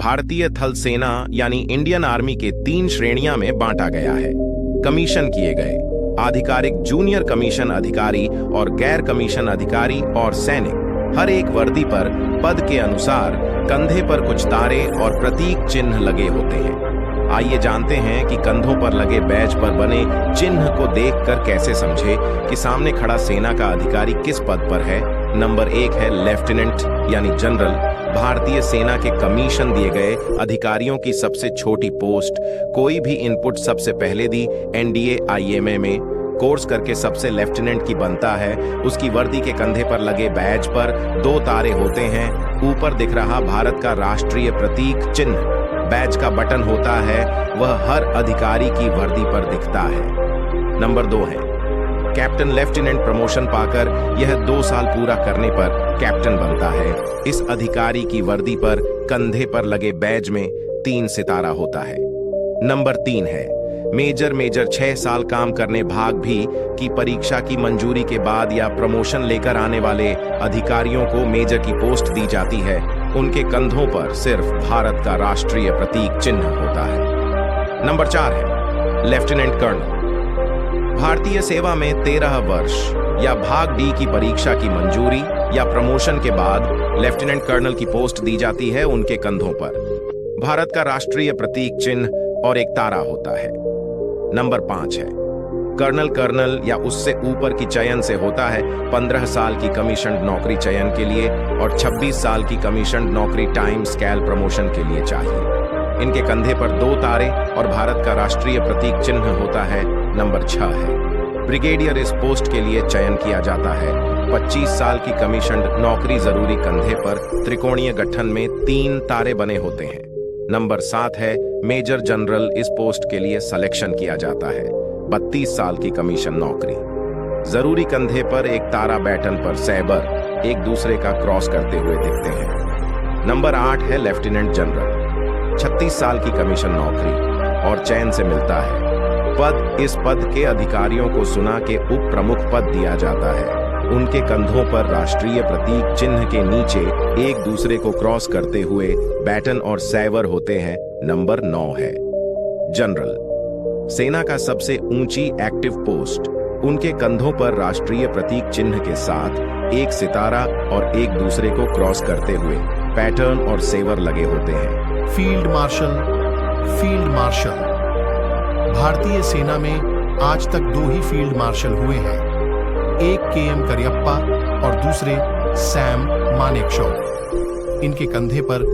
भारतीय थल सेना यानी इंडियन आर्मी के 3 श्रेणियां में बांटा गया है। कमीशन किए गए आधिकारिक, जूनियर कमीशन अधिकारी और गैर कमीशन अधिकारी और सैनिक। हर एक वर्दी पर पद के अनुसार कंधे पर कुछ तारे और प्रतीक चिन्ह लगे होते हैं। आइए जानते हैं कि कंधों पर लगे बैज पर बने चिन्ह को देखकर कैसे समझे कि सामने खड़ा सेना का अधिकारी किस पद पर है। नंबर 1 है लेफ्टिनेंट यानी जनरल, भारतीय सेना के कमीशन दिए गए अधिकारियों की सबसे छोटी पोस्ट। कोई भी इनपुट सबसे पहले दी एनडीए आईएमए में कोर्स करके सबसे लेफ्टिनेंट की बनता है। उसकी वर्दी के कंधे पर लगे बैज पर 2 तारे होते हैं। ऊपर दिख रहा भारत का राष्ट्रीय प्रतीक चिन्ह बैज का बटन होता है, वह हर अधिकारी की वर्दी पर दिखता है। नंबर 2 है कैप्टन। लेफ्टिनेंट प्रमोशन पाकर यह 2 साल पूरा करने पर कैप्टन बनता है। इस अधिकारी की वर्दी पर कंधे पर लगे बैज में 3 सितारा होता है। नंबर 3 है मेजर। मेजर 6 साल काम करने भाग भी की परीक्षा की मंजूरी के बाद या प्रमोशन लेकर आने वाले अधिकारियों को मेजर की पोस्ट दी जाती है। उनके कंधों पर सिर्फ भारत का राष्ट्रीय प्रतीक चिन्ह होता है। नंबर 4 है लेफ्टिनेंट कर्नल। भारतीय सेवा में 13 वर्ष या भाग डी की परीक्षा की मंजूरी या प्रमोशन के बाद लेफ्टिनेंट कर्नल की पोस्ट दी जाती है। उनके कंधों पर भारत का राष्ट्रीय प्रतीक चिन्ह और एक तारा होता है। नंबर 5 है कर्नल। कर्नल या उससे ऊपर की चयन से होता है 15 साल की कमीशन नौकरी चयन के लिए और 26 साल की कमीशन नौकरी टाइम स्केल प्रमोशन के लिए चाहिए। इनके कंधे पर 2 तारे और भारत का राष्ट्रीय प्रतीक चिन्ह होता है। नंबर 6 है ब्रिगेडियर। इस पोस्ट के लिए चयन किया जाता है। 25 साल की कमीशन नौकरी, जरूरी कंधे पर त्रिकोणीय गठन में 3 तारे बने होते हैं। नंबर 7 है मेजर जनरल। इस पोस्ट के लिए सिलेक्शन किया जाता है। 32 साल की कमीशन नौकरी, जरूरी कंधे पर एक तारा, बैटन पर सैबर एक दूसरे का क्रॉस करते हुए दिखते हैं। नंबर 8 है लेफ्टिनेंट जनरल। 36 साल की कमीशन नौकरी और चयन से मिलता है पद। इस पद के अधिकारियों को सुना के उप प्रमुख पद दिया जाता है। उनके कंधों पर राष्ट्रीय प्रतीक चिन्ह के नीचे एक दूसरे को क्रॉस करते हुए बैटन और सैवर होते हैं। नंबर 9 है जनरल। सेना का सबसे ऊंची एक्टिव पोस्ट। उनके कंधों पर राष्ट्रीय प्रतीक चिन्ह के साथ एक सितारा और एक दूसरे को क्रॉस करते हुए पैटर्न और सेवर लगे होते हैं। Field marshal. फील्ड मार्शल भारतीय सेना में आज तक 2 ही फील्ड मार्शल हुए हैं, एक केएम करियप्पा और दूसरे सैम मानेकशॉ। इनके कंधे पर